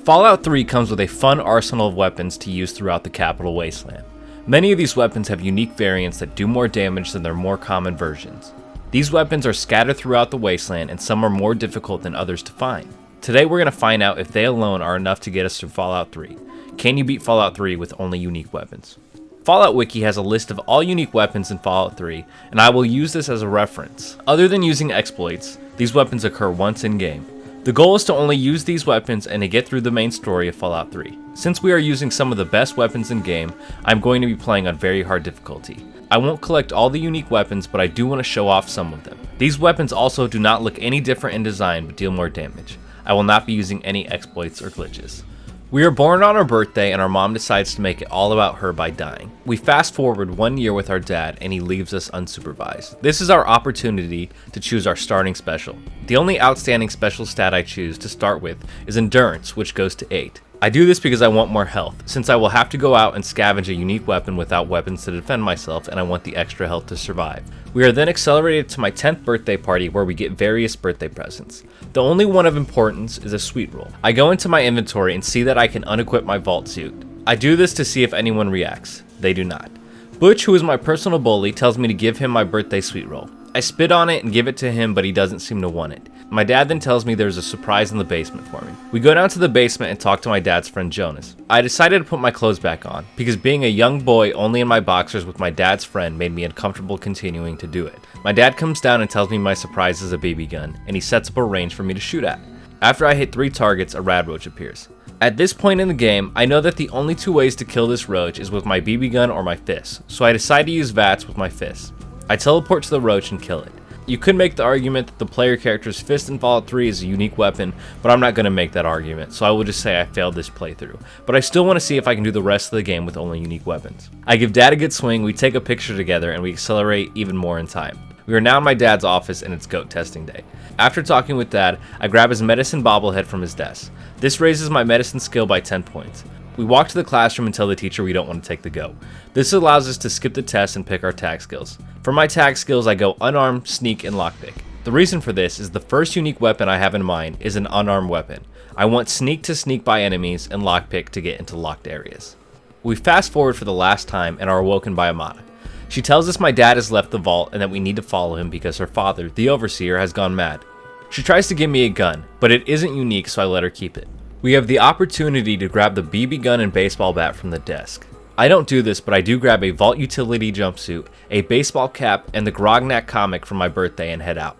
Fallout 3 comes with a fun arsenal of weapons to use throughout the Capital Wasteland. Many of these weapons have unique variants that do more damage than their more common versions. These weapons are scattered throughout the wasteland, and some are more difficult than others to find. Today we're going to find out if they alone are enough to get us through Fallout 3. Can you beat Fallout 3 with only unique weapons? Fallout Wiki has a list of all unique weapons in Fallout 3, and I will use this as a reference. Other than using exploits, these weapons occur once in-game. The goal is to only use these weapons and to get through the main story of Fallout 3. Since we are using some of the best weapons in game, I'm going to be playing on very hard difficulty. I won't collect all the unique weapons, but I do want to show off some of them. These weapons also do not look any different in design but deal more damage. I will not be using any exploits or glitches. We are born on our birthday and our mom decides to make it all about her by dying. We fast forward 1 year with our dad and he leaves us unsupervised. This is our opportunity to choose our starting special. The only outstanding special stat I choose to start with is Endurance, which goes to 8. I do this because I want more health, since I will have to go out and scavenge a unique weapon without weapons to defend myself, and I want the extra health to survive. We are then accelerated to my 10th birthday party where we get various birthday presents. The only one of importance is a sweet roll. I go into my inventory and see that I can unequip my vault suit. I do this to see if anyone reacts. They do not. Butch, who is my personal bully, tells me to give him my birthday sweet roll. I spit on it and give it to him, but he doesn't seem to want it. My dad then tells me there's a surprise in the basement for me. We go down to the basement and talk to my dad's friend Jonas. I decided to put my clothes back on, because being a young boy only in my boxers with my dad's friend made me uncomfortable continuing to do it. My dad comes down and tells me my surprise is a BB gun, and he sets up a range for me to shoot at. After I hit 3 targets, a rad roach appears. At this point in the game, I know that the only 2 ways to kill this roach is with my BB gun or my fist, so I decide to use VATS with my fist. I teleport to the roach and kill it. You could make the argument that the player character's fist in Fallout 3 is a unique weapon, but I'm not going to make that argument, so I will just say I failed this playthrough. But I still want to see if I can do the rest of the game with only unique weapons. I give Dad a good swing, we take a picture together, and we accelerate even more in time. We are now in my dad's office and it's goat testing day. After talking with Dad, I grab his medicine bobblehead from his desk. This raises my medicine skill by 10 points. We walk to the classroom and tell the teacher we don't want to take the go. This allows us to skip the test and pick our tag skills. For my tag skills, I go unarmed, sneak, and lockpick. The reason for this is the first unique weapon I have in mind is an unarmed weapon. I want sneak to sneak by enemies and lockpick to get into locked areas. We fast forward for the last time and are awoken by Amada. She tells us my dad has left the vault and that we need to follow him because her father, the overseer, has gone mad. She tries to give me a gun, but it isn't unique, so I let her keep it. We have the opportunity to grab the BB gun and baseball bat from the desk. I don't do this, but I do grab a vault utility jumpsuit, a baseball cap, and the Grognak comic for my birthday and head out.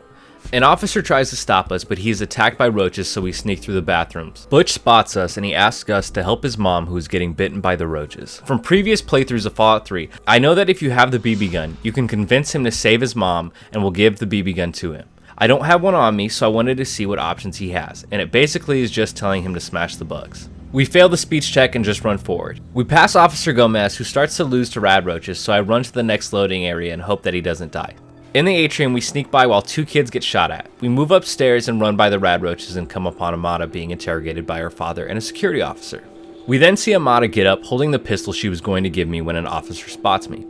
An officer tries to stop us, but he is attacked by roaches, so we sneak through the bathrooms. Butch spots us and he asks us to help his mom, who is getting bitten by the roaches. From previous playthroughs of Fallout 3, I know that if you have the BB gun, you can convince him to save his mom and will give the BB gun to him. I don't have one on me, so I wanted to see what options he has, and it basically is just telling him to smash the bugs. We fail the speech check and just run forward. We pass Officer Gomez, who starts to lose to rad roaches, so I run to the next loading area and hope that he doesn't die. In the atrium, we sneak by while 2 kids get shot at. We move upstairs and run by the rad roaches and come upon Amada being interrogated by her father and a security officer. We then see Amada get up holding the pistol she was going to give me when an officer spots me.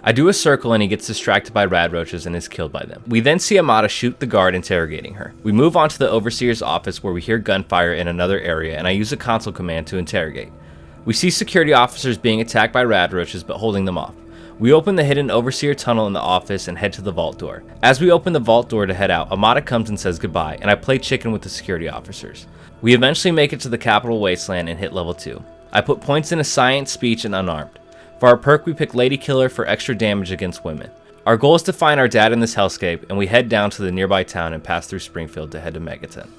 I do a circle and he gets distracted by rad roaches and is killed by them. We then see Amada shoot the guard interrogating her. We move on to the overseer's office where we hear gunfire in another area and I use a console command to interrogate. We see security officers being attacked by rad roaches but holding them off. We open the hidden overseer tunnel in the office and head to the vault door. As we open the vault door to head out, Amada comes and says goodbye and I play chicken with the security officers. We eventually make it to the Capital Wasteland and hit level 2. I put points into science, speech, and unarmed. For our perk, we pick Ladykiller for extra damage against women. Our goal is to find our dad in this hellscape, and we head down to the nearby town and pass through Springfield to head to Megaton.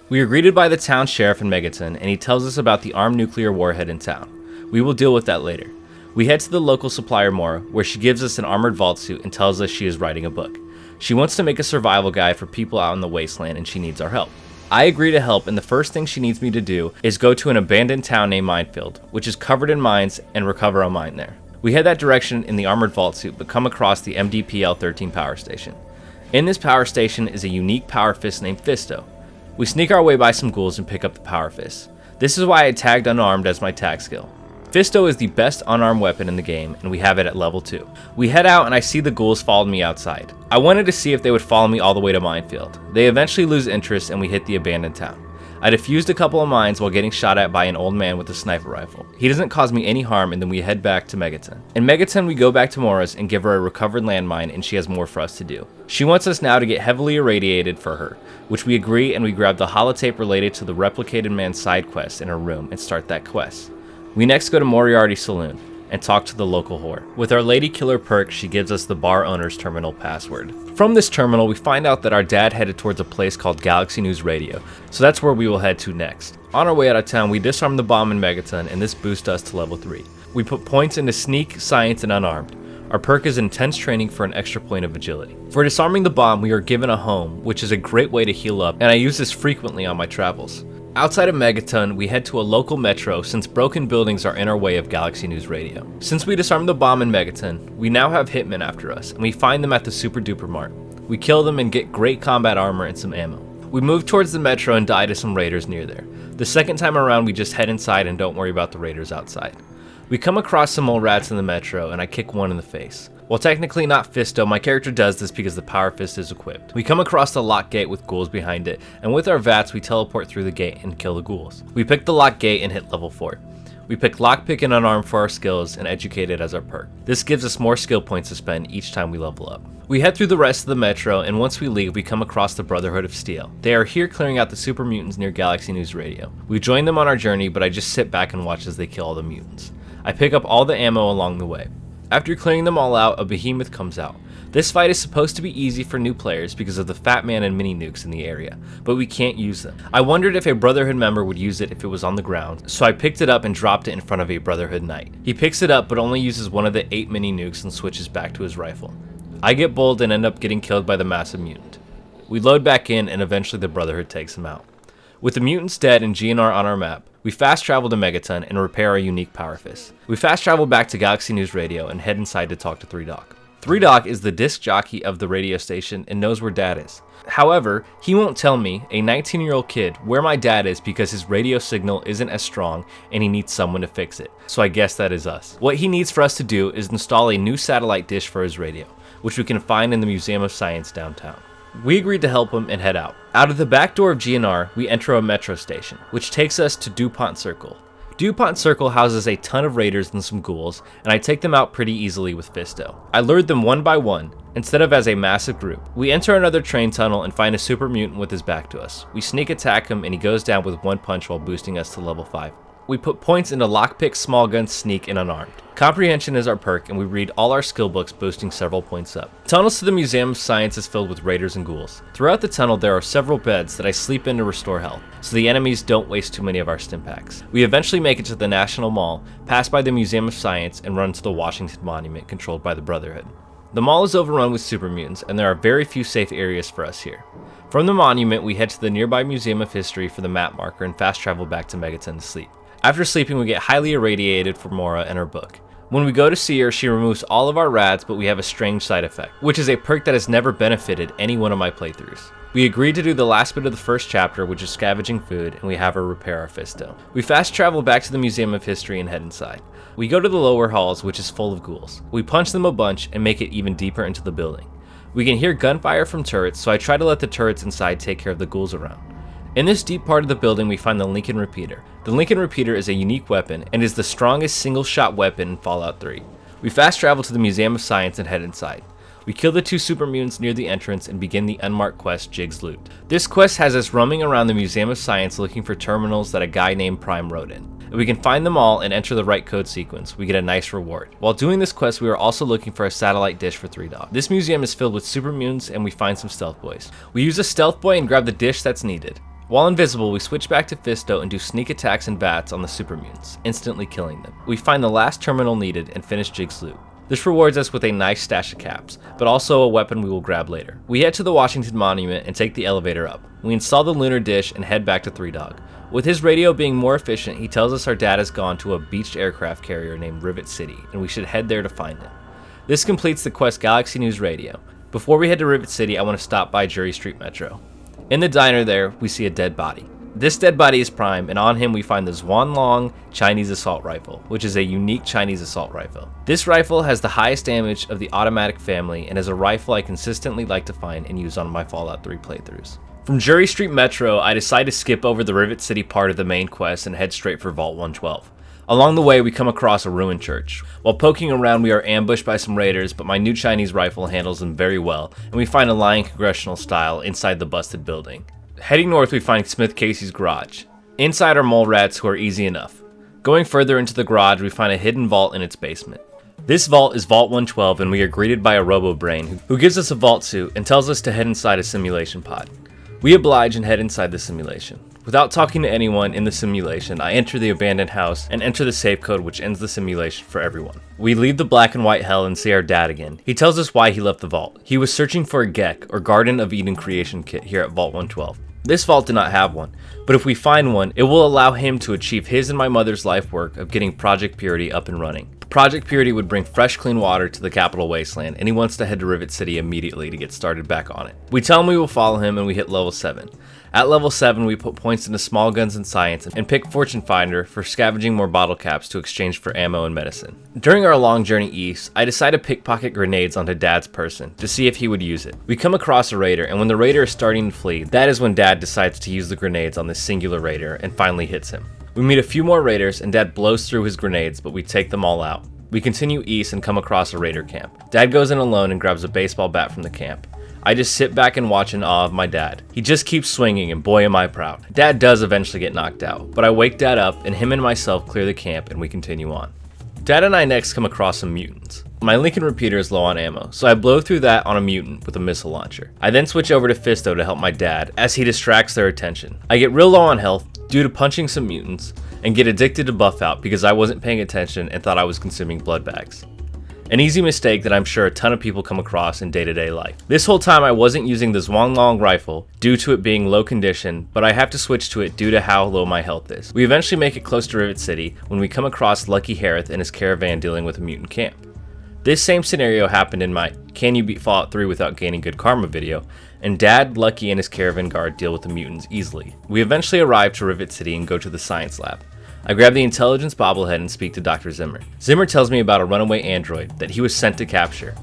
We are greeted by the town sheriff in Megaton, and he tells us about the armed nuclear warhead in town. We will deal with that later. We head to the local supplier Mora, where she gives us an armored vault suit and tells us she is writing a book. She wants to make a survival guide for people out in the wasteland, and she needs our help. I agree to help, and the first thing she needs me to do is go to an abandoned town named Minefield, which is covered in mines, and recover a mine there. We head that direction in the armored vault suit, but come across the MDPL-13 power station. In this power station is a unique power fist named Fisto. We sneak our way by some ghouls and pick up the power fist. This is why I tagged unarmed as my tag skill. Fisto is the best unarmed weapon in the game, and we have it at level 2. We head out and I see the ghouls follow me outside. I wanted to see if they would follow me all the way to Minefield. They eventually lose interest and we hit the abandoned town. I defused a couple of mines while getting shot at by an old man with a sniper rifle. He doesn't cause me any harm, and then we head back to Megaton. In Megaton, we go back to Mora's and give her a recovered landmine, and she has more for us to do. She wants us now to get heavily irradiated for her, which we agree, and we grab the holotape related to the replicated man side quest in her room and start that quest. We next go to Moriarty's saloon and talk to the local whore. With our Ladykiller perk, she gives us the bar owner's terminal password. From this terminal, we find out that our dad headed towards a place called Galaxy News Radio, so that's where we will head to next. On our way out of town, we disarm the bomb in Megaton, and this boosts us to level 3. We put points into Sneak, Science, and Unarmed. Our perk is Intense Training for an extra point of agility. For disarming the bomb, we are given a home, which is a great way to heal up, and I use this frequently on my travels. Outside of Megaton, we head to a local metro since broken buildings are in our way of Galaxy News Radio. Since we disarmed the bomb in Megaton, we now have hitmen after us, and we find them at the Super Duper Mart. We kill them and get great combat armor and some ammo. We move towards the metro and die to some raiders near there. The second time around, we just head inside and don't worry about the raiders outside. We come across some old rats in the metro, and I kick one in the face. While technically not Fisto, my character does this because the power fist is equipped. We come across the lock gate with ghouls behind it, and with our VATS we teleport through the gate and kill the ghouls. We pick the lock gate and hit level 4. We pick lockpick and unarmed for our skills and educated as our perk. This gives us more skill points to spend each time we level up. We head through the rest of the metro, and once we leave, we come across the Brotherhood of Steel. They are here clearing out the super mutants near Galaxy News Radio. We join them on our journey, but I just sit back and watch as they kill all the mutants. I pick up all the ammo along the way. After clearing them all out, a behemoth comes out. This fight is supposed to be easy for new players because of the Fat Man and mini nukes in the area, but we can't use them. I wondered if a Brotherhood member would use it if it was on the ground, so I picked it up and dropped it in front of a Brotherhood knight. He picks it up but only uses one of the 8 mini nukes and switches back to his rifle. I get bold and end up getting killed by the massive mutant. We load back in and eventually the Brotherhood takes him out. With the mutants dead and GNR on our map, we fast travel to Megaton and repair our unique power fist. We fast travel back to Galaxy News Radio and head inside to talk to 3Doc. 3Doc is the disc jockey of the radio station and knows where Dad is. However, he won't tell me, a 19-year-old kid, where my dad is because his radio signal isn't as strong and he needs someone to fix it. So I guess that is us. What he needs for us to do is install a new satellite dish for his radio, which we can find in the Museum of Science downtown. We agreed to help him and head out. Out of the back door of GNR, we enter a metro station, which takes us to DuPont Circle. DuPont Circle houses a ton of raiders and some ghouls, and I take them out pretty easily with Fisto. I lured them one by one, instead of as a massive group. We enter another train tunnel and find a super mutant with his back to us. We sneak attack him and he goes down with one punch while boosting us to level 5. We put points into lockpick, small gun, sneak, and unarmed. Comprehension is our perk, and we read all our skill books, boosting several points up. Tunnels to the Museum of Science is filled with raiders and ghouls. Throughout the tunnel, there are several beds that I sleep in to restore health, so the enemies don't waste too many of our stim packs. We eventually make it to the National Mall, pass by the Museum of Science, and run to the Washington Monument controlled by the Brotherhood. The mall is overrun with super mutants, and there are very few safe areas for us here. From the monument, we head to the nearby Museum of History for the map marker and fast travel back to Megaton to sleep. After sleeping, we get highly irradiated for Mora and her book. When we go to see her, she removes all of our rads, but we have a strange side effect, which is a perk that has never benefited any one of my playthroughs. We agreed to do the last bit of the first chapter, which is scavenging food, and we have her repair our Fisto. We fast travel back to the Museum of History and head inside. We go to the lower halls, which is full of ghouls. We punch them a bunch and make it even deeper into the building. We can hear gunfire from turrets, so I try to let the turrets inside take care of the ghouls around. In this deep part of the building, we find the Lincoln Repeater. The Lincoln Repeater is a unique weapon and is the strongest single-shot weapon in Fallout 3. We fast travel to the Museum of Science and head inside. We kill the 2 super mutants near the entrance and begin the unmarked quest Jigs Loot. This quest has us roaming around the Museum of Science looking for terminals that a guy named Prime wrote in. If we can find them all and enter the right code sequence, we get a nice reward. While doing this quest, we are also looking for a satellite dish for 3Doc. This museum is filled with super mutants and we find some stealth boys. We use a stealth boy and grab the dish that's needed. While invisible, we switch back to Fisto and do sneak attacks and VATS on the super mutants, instantly killing them. We find the last terminal needed and finish Jigs Loot. This rewards us with a nice stash of caps, but also a weapon we will grab later. We head to the Washington Monument and take the elevator up. We install the lunar dish and head back to 3Doc. With his radio being more efficient, he tells us our dad has gone to a beached aircraft carrier named Rivet City, and we should head there to find him. This completes the quest Galaxy News Radio. Before we head to Rivet City, I want to stop by Jury Street Metro. In the diner there, we see a dead body. This dead body is Prime, and on him we find the Zhuanglong Chinese Assault Rifle, which is a unique Chinese assault rifle. This rifle has the highest damage of the automatic family and is a rifle I consistently like to find and use on my Fallout 3 playthroughs. From Jury Street Metro, I decide to skip over the Rivet City part of the main quest and head straight for Vault 112. Along the way, we come across a ruined church. While poking around, we are ambushed by some raiders, but my new Chinese rifle handles them very well, and we find a Lion Congressional style inside the busted building. Heading north, we find Smith Casey's garage. Inside are mole rats who are easy enough. Going further into the garage, we find a hidden vault in its basement. This vault is Vault 112, and we are greeted by a robo-brain who gives us a vault suit and tells us to head inside a simulation pod. We oblige and head inside the simulation. Without talking to anyone in the simulation, I enter the abandoned house and enter the safe code which ends the simulation for everyone. We leave the black and white hell and see our dad again. He tells us why he left the vault. He was searching for a GEC, or Garden of Eden creation kit, here at Vault 112. This vault did not have one, but if we find one, it will allow him to achieve his and my mother's life work of getting Project Purity up and running. Project Purity would bring fresh, clean water to the Capital Wasteland, and he wants to head to Rivet City immediately to get started back on it. We tell him we will follow him, and we hit level 7. At level 7, we put points into small guns and science, and pick Fortune Finder for scavenging more bottle caps to exchange for ammo and medicine. During our long journey east, I decide to pickpocket grenades onto Dad's person to see if he would use it. We come across a raider, and when the raider is starting to flee, that is when Dad decides to use the grenades on this singular raider and finally hits him. We meet a few more raiders, and Dad blows through his grenades, but we take them all out. We continue east and come across a raider camp. Dad goes in alone and grabs a baseball bat from the camp. I just sit back and watch in awe of my dad. He just keeps swinging, and boy am I proud. Dad does eventually get knocked out, but I wake Dad up and him and myself clear the camp and we continue on. Dad and I next come across some mutants. My Lincoln repeater is low on ammo, so I blow through that on a mutant with a missile launcher. I then switch over to Fisto to help my dad as he distracts their attention. I get real low on health due to punching some mutants and get addicted to buff out because I wasn't paying attention and thought I was consuming blood bags. An easy mistake that I'm sure a ton of people come across in day-to-day life. This whole time I wasn't using the Zhuanglong rifle due to it being low condition, but I have to switch to it due to how low my health is. We eventually make it close to Rivet City when we come across Lucky Harith and his caravan dealing with a mutant camp. This same scenario happened in my Can You Beat Fallout 3 Without Gaining Good Karma video, and Dad, Lucky, and his caravan guard deal with the mutants easily. We eventually arrive to Rivet City and go to the science lab. I grab the intelligence bobblehead and speak to Dr. Zimmer. Zimmer tells me about a runaway android that he was sent to capture.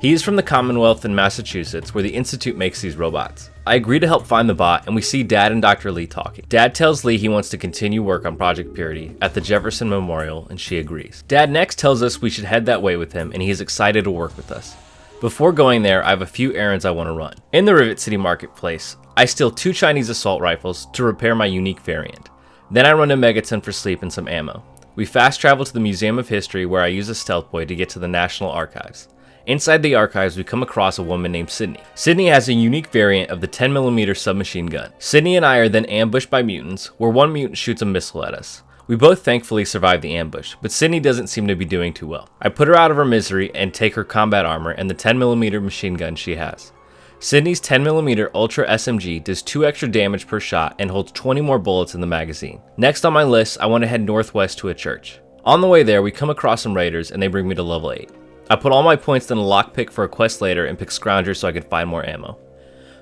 He is from the Commonwealth in Massachusetts, where the Institute makes these robots. I agree to help find the bot, and we see Dad and Dr. Lee talking. Dad tells Lee he wants to continue work on Project Purity at the Jefferson Memorial, and she agrees. Dad next tells us we should head that way with him, and he is excited to work with us. Before going there, I have a few errands I want to run. In the Rivet City Marketplace, I steal 2 Chinese assault rifles to repair my unique variant. Then I run to Megaton for sleep and some ammo. We fast travel to the Museum of History where I use a stealth boy to get to the National Archives. Inside the archives, we come across a woman named Sydney. Sydney has a unique variant of the 10mm submachine gun. Sydney and I are then ambushed by mutants, where one mutant shoots a missile at us. We both thankfully survive the ambush, but Sydney doesn't seem to be doing too well. I put her out of her misery and take her combat armor and the 10mm machine gun she has. Sydney's 10mm Ultra SMG does 2 extra damage per shot and holds 20 more bullets in the magazine. Next on my list, I want to head northwest to a church. On the way there, we come across some raiders and they bring me to level 8. I put all my points in a lockpick for a quest later and pick Scrounger so I can find more ammo.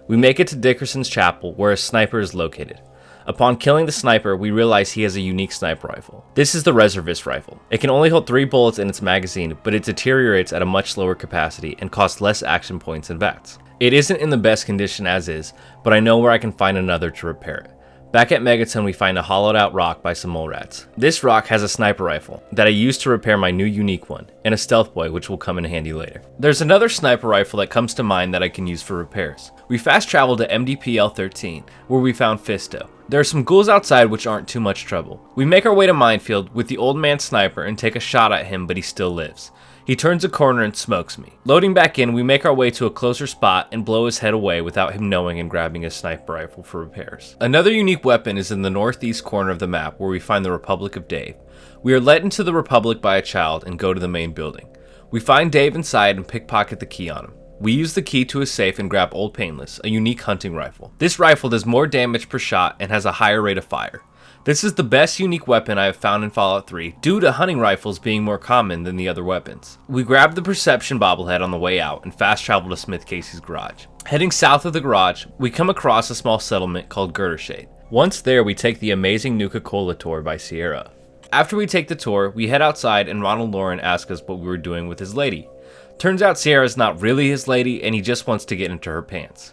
We make it to Dickerson's Chapel where a sniper is located. Upon killing the sniper, we realize he has a unique sniper rifle. This is the Reservist rifle. It can only hold 3 bullets in its magazine, but it deteriorates at a much slower capacity and costs less action points than VATS. It isn't in the best condition as is, but I know where I can find another to repair it. Back at Megaton, we find a hollowed out rock by some mole rats. This rock has a sniper rifle that I use to repair my new unique one, and a stealth boy which will come in handy later. There's another sniper rifle that comes to mind that I can use for repairs. We fast travel to MDPL-13, where we found Fisto. There are some ghouls outside which aren't too much trouble. We make our way to Minefield with the old man sniper and take a shot at him, but he still lives. He turns a corner and smokes me. Loading back in, we make our way to a closer spot and blow his head away without him knowing and grabbing his sniper rifle for repairs. Another unique weapon is in the northeast corner of the map where we find the Republic of Dave. We are led into the Republic by a child and go to the main building. We find Dave inside and pickpocket the key on him. We use the key to his safe and grab Old Painless, a unique hunting rifle. This rifle does more damage per shot and has a higher rate of fire. This is the best unique weapon I have found in Fallout 3, due to hunting rifles being more common than the other weapons. We grab the Perception bobblehead on the way out and fast travel to Smith Casey's garage. Heading south of the garage, we come across a small settlement called Girdershade. Once there, we take the amazing Nuka-Cola tour by Sierra. After we take the tour, we head outside and Ronald Lauren asks us what we were doing with his lady. Turns out Sierra's not really his lady and he just wants to get into her pants.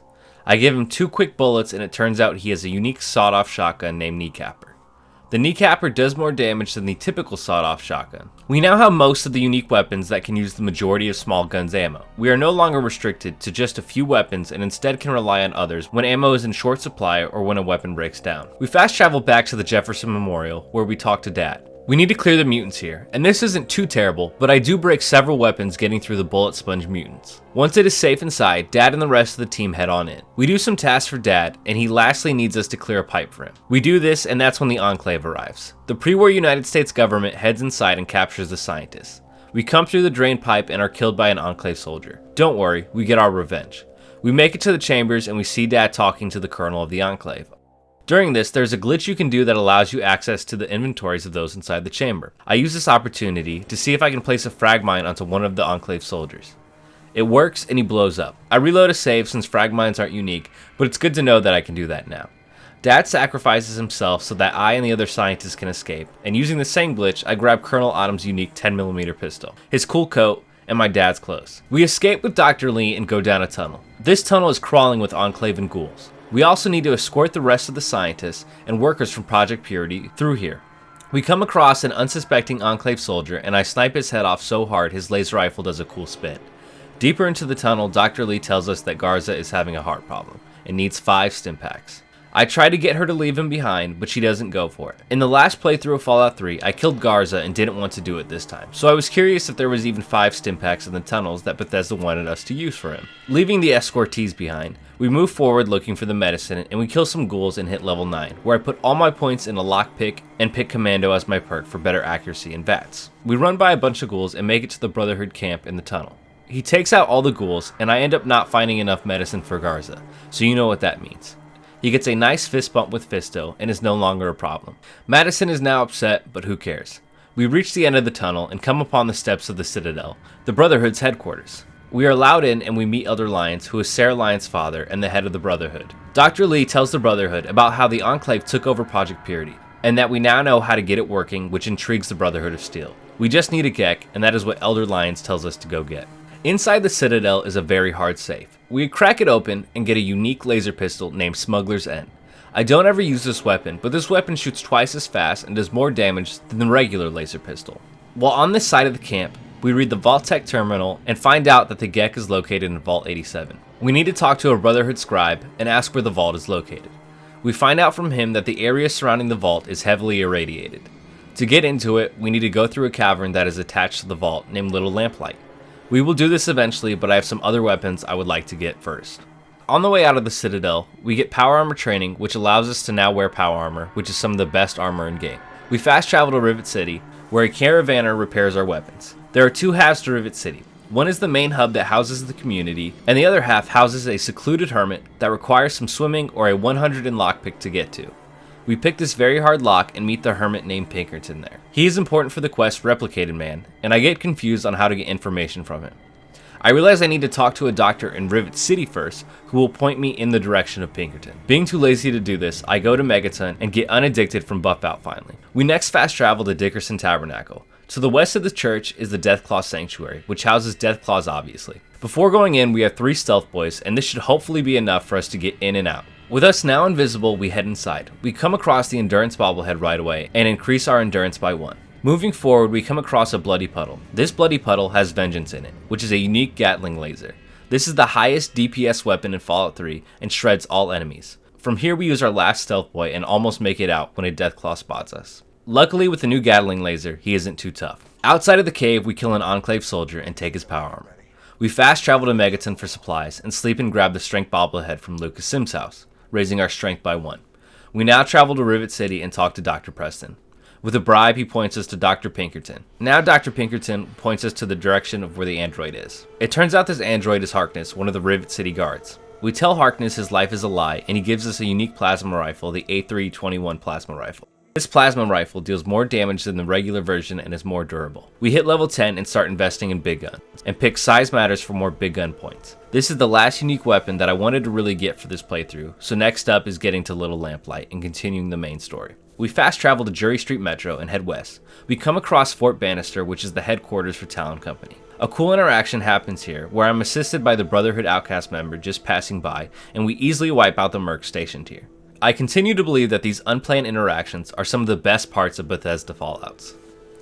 I give him 2 quick bullets and it turns out he has a unique sawed-off shotgun named Kneecapper. The Kneecapper does more damage than the typical sawed-off shotgun. We now have most of the unique weapons that can use the majority of small guns ammo. We are no longer restricted to just a few weapons and instead can rely on others when ammo is in short supply or when a weapon breaks down. We fast travel back to the Jefferson Memorial where we talk to Dad. We need to clear the mutants here, and this isn't too terrible, but I do break several weapons getting through the bullet sponge mutants. Once it is safe inside, Dad and the rest of the team head on in. We do some tasks for Dad, and he lastly needs us to clear a pipe for him. We do this, and that's when the Enclave arrives. The pre-war United States government heads inside and captures the scientists. We come through the drain pipe and are killed by an Enclave soldier. Don't worry, we get our revenge. We make it to the chambers and we see Dad talking to the colonel of the Enclave. During this, there's a glitch you can do that allows you access to the inventories of those inside the chamber. I use this opportunity to see if I can place a frag mine onto one of the Enclave soldiers. It works and he blows up. I reload a save since frag mines aren't unique, but it's good to know that I can do that now. Dad sacrifices himself so that I and the other scientists can escape, and using the same glitch, I grab Colonel Autumn's unique 10mm pistol, his cool coat, and my dad's clothes. We escape with Dr. Lee and go down a tunnel. This tunnel is crawling with Enclave and ghouls. We also need to escort the rest of the scientists and workers from Project Purity through here. We come across an unsuspecting Enclave soldier and I snipe his head off so hard his laser rifle does a cool spin. Deeper into the tunnel, Dr. Lee tells us that Garza is having a heart problem and needs 5 stim packs. I try to get her to leave him behind, but she doesn't go for it. In the last playthrough of Fallout 3, I killed Garza and didn't want to do it this time, so I was curious if there was even 5 stim packs in the tunnels that Bethesda wanted us to use for him. Leaving the escortees behind, we move forward looking for the medicine and we kill some ghouls and hit level 9, where I put all my points in a lockpick and pick Commando as my perk for better accuracy and VATS. We run by a bunch of ghouls and make it to the Brotherhood camp in the tunnel. He takes out all the ghouls and I end up not finding enough medicine for Garza, so you know what that means. He gets a nice fist bump with Fisto and is no longer a problem. Madison is now upset, but who cares? We reach the end of the tunnel and come upon the steps of the Citadel, the Brotherhood's headquarters. We are allowed in and we meet Elder Lyons, who is Sarah Lyons' father and the head of the Brotherhood. Dr. Lee tells the Brotherhood about how the Enclave took over Project Purity, and that we now know how to get it working, which intrigues the Brotherhood of Steel. We just need a Gek, and that is what Elder Lyons tells us to go get. Inside the Citadel is a very hard safe. We crack it open and get a unique laser pistol named Smugglers End. I don't ever use this weapon, but this weapon shoots twice as fast and does more damage than the regular laser pistol. While on this side of the camp, we read the Vault-Tec terminal and find out that the Gek is located in Vault 87. We need to talk to a Brotherhood scribe and ask where the vault is located. We find out from him that the area surrounding the vault is heavily irradiated. To get into it, we need to go through a cavern that is attached to the vault named Little Lamplight. We will do this eventually, but I have some other weapons I would like to get first. On the way out of the Citadel, we get power armor training, which allows us to now wear power armor, which is some of the best armor in game. We fast travel to Rivet City, where a caravaner repairs our weapons. There are 2 halves to Rivet City. One is the main hub that houses the community, and the other half houses a secluded hermit that requires some swimming or a 100 in lockpick to get to. We pick this very hard lock and meet the hermit named Pinkerton there. He is important for the quest Replicated Man, and I get confused on how to get information from him. I realize I need to talk to a doctor in Rivet City first, who will point me in the direction of Pinkerton. Being too lazy to do this, I go to Megaton and get unaddicted from Buff Out finally. We next fast travel to Dickerson Tabernacle. To the west of the church is the Deathclaw Sanctuary, which houses Deathclaws obviously. Before going in, we have 3 stealth boys, and this should hopefully be enough for us to get in and out. With us now invisible, we head inside. We come across the Endurance bobblehead right away, and increase our endurance by 1. Moving forward, we come across a Bloody Puddle. This Bloody Puddle has Vengeance in it, which is a unique Gatling laser. This is the highest DPS weapon in Fallout 3, and shreds all enemies. From here we use our last stealth boy and almost make it out when a Deathclaw spots us. Luckily with the new Gatling laser, he isn't too tough. Outside of the cave, we kill an Enclave soldier and take his power armor. We fast travel to Megaton for supplies, and sleep and grab the Strength bobblehead from Lucas Sims' house, raising our strength by 1. We now travel to Rivet City and talk to Dr. Preston. With a bribe, he points us to Dr. Pinkerton. Now Dr. Pinkerton points us to the direction of where the android is. It turns out this android is Harkness, one of the Rivet City guards. We tell Harkness his life is a lie, and he gives us a unique plasma rifle, the A321 plasma rifle. This plasma rifle deals more damage than the regular version and is more durable. We hit level 10 and start investing in big guns, and pick Size Matters for more big gun points. This is the last unique weapon that I wanted to really get for this playthrough, so next up is getting to Little Lamplight and continuing the main story. We fast travel to Jury Street Metro and head west. We come across Fort Bannister, which is the headquarters for Talon Company. A cool interaction happens here, where I'm assisted by the Brotherhood outcast member just passing by, and we easily wipe out the merc stationed here. I continue to believe that these unplanned interactions are some of the best parts of Bethesda Fallouts.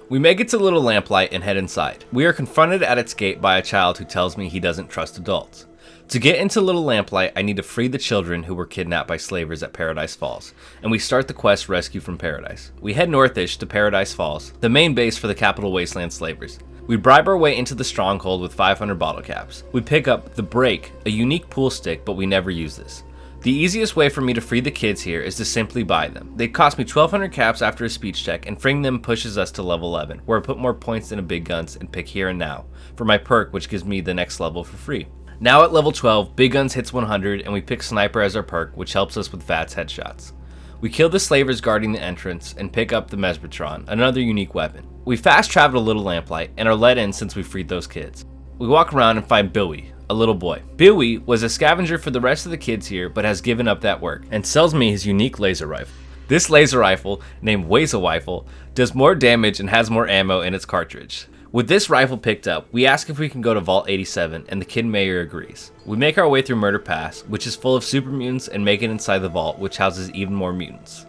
We make it to Little Lamplight and head inside. We are confronted at its gate by a child who tells me he doesn't trust adults. To get into Little Lamplight, I need to free the children who were kidnapped by slavers at Paradise Falls, and we start the quest Rescue from Paradise. We head northish to Paradise Falls, the main base for the Capital Wasteland slavers. We bribe our way into the stronghold with 500 bottle caps. We pick up the Break, a unique pool stick, but we never use this. The easiest way for me to free the kids here is to simply buy them. They cost me 1200 caps after a speech check, and freeing them pushes us to level 11, where I put more points into big guns and pick Here and Now for my perk, which gives me the next level for free. Now at level 12, Big Guns hits 100, and we pick Sniper as our perk, which helps us with VATS headshots. We kill the slavers guarding the entrance and pick up the Mesbetron, another unique weapon. We fast travel to Little Lamplight and are let in since we freed those kids. We walk around and find Billy, a little boy. Billy was a scavenger for the rest of the kids here, but has given up that work and sells me his unique laser rifle. This laser rifle, named Waze-A-Rifle, does more damage and has more ammo in its cartridge. With this rifle picked up, we ask if we can go to Vault 87, and the Kid Mayor agrees. We make our way through Murder Pass, which is full of super mutants, and make it inside the vault, which houses even more mutants.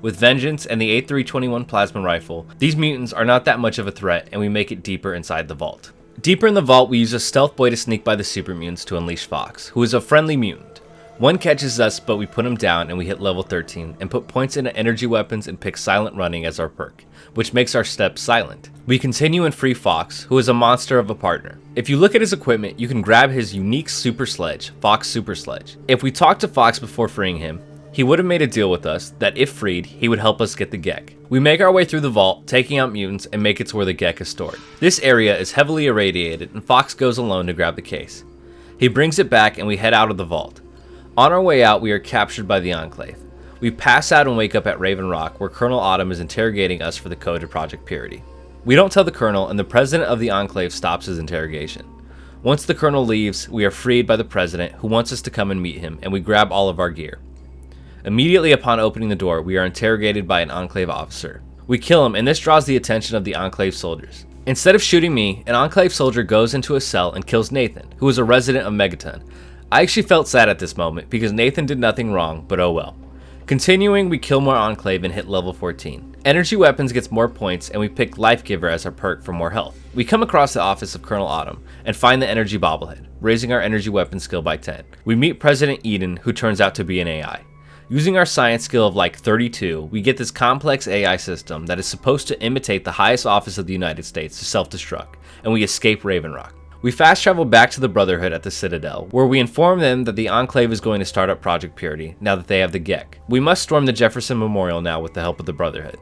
With Vengeance and the 8321 plasma rifle, these mutants are not that much of a threat, and we make it deeper inside the vault. Deeper in the vault, we use a stealth boy to sneak by the super mutants to unleash Fox, who is a friendly mutant. One catches us, but we put him down and we hit level 13 and put points into energy weapons and pick Silent Running as our perk, which makes our steps silent. We continue and free Fox, who is a monster of a partner. If you look at his equipment, you can grab his unique super sledge, Fox Super Sledge. If we talked to Fox before freeing him, he would have made a deal with us that if freed, he would help us get the Gek. We make our way through the vault, taking out mutants, and make it to where the Gek is stored. This area is heavily irradiated, and Fox goes alone to grab the case. He brings it back, and we head out of the vault. On our way out, we are captured by the Enclave. We pass out and wake up at Raven Rock, where Colonel Autumn is interrogating us for the code to Project Purity. We don't tell the Colonel, and the President of the Enclave stops his interrogation. Once the Colonel leaves, we are freed by the President, who wants us to come and meet him, and we grab all of our gear. Immediately upon opening the door, we are interrogated by an Enclave officer. We kill him, and this draws the attention of the Enclave soldiers. Instead of shooting me, an Enclave soldier goes into a cell and kills Nathan, who is a resident of Megaton. I actually felt sad at this moment, because Nathan did nothing wrong, but oh well. Continuing, we kill more Enclave and hit level 14. Energy Weapons gets more points, and we pick Life Giver as our perk for more health. We come across the office of Colonel Autumn, and find the Energy Bobblehead, raising our Energy Weapon skill by 10. We meet President Eden, who turns out to be an AI. Using our science skill of like 32, we get this complex AI system that is supposed to imitate the highest office of the United States to self-destruct, and we escape Raven Rock. We fast travel back to the Brotherhood at the Citadel, where we inform them that the Enclave is going to start up Project Purity, now that they have the Gek. We must storm the Jefferson Memorial now with the help of the Brotherhood.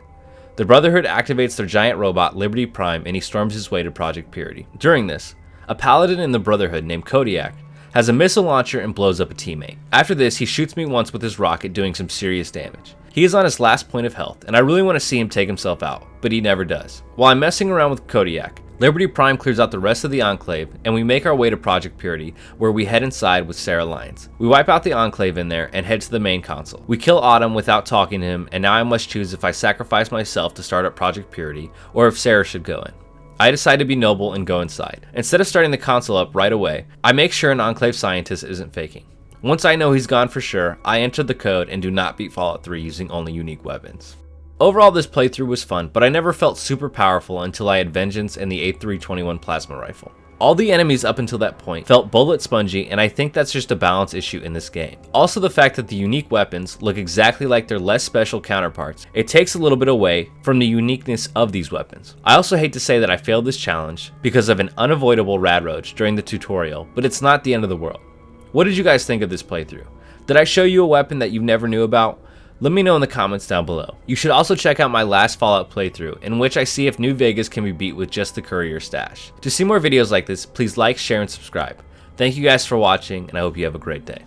The Brotherhood activates their giant robot, Liberty Prime, and he storms his way to Project Purity. During this, a paladin in the Brotherhood named Kodiak has a missile launcher and blows up a teammate. After this, he shoots me once with his rocket, doing some serious damage. He is on his last point of health, and I really want to see him take himself out, but he never does. While I'm messing around with Kodiak, Liberty Prime clears out the rest of the Enclave, and we make our way to Project Purity, where we head inside with Sarah Lyons. We wipe out the Enclave in there and head to the main console. We kill Autumn without talking to him, and now I must choose if I sacrifice myself to start up Project Purity, or if Sarah should go in. I decide to be noble and go inside. Instead of starting the console up right away, I make sure an Enclave scientist isn't faking. Once I know he's gone for sure, I enter the code and do not beat Fallout 3 using only unique weapons. Overall, this playthrough was fun, but I never felt super powerful until I had Vengeance and the 8321 plasma rifle. All the enemies up until that point felt bullet spongy, and I think that's just a balance issue in this game. Also, the fact that the unique weapons look exactly like their less special counterparts, it takes a little bit away from the uniqueness of these weapons. I also hate to say that I failed this challenge because of an unavoidable rad roach during the tutorial, but it's not the end of the world. What did you guys think of this playthrough? Did I show you a weapon that you never knew about? Let me know in the comments down below. You should also check out my last Fallout playthrough, in which I see if New Vegas can be beat with just the courier stash. To see more videos like this, please like, share, and subscribe. Thank you guys for watching, and I hope you have a great day.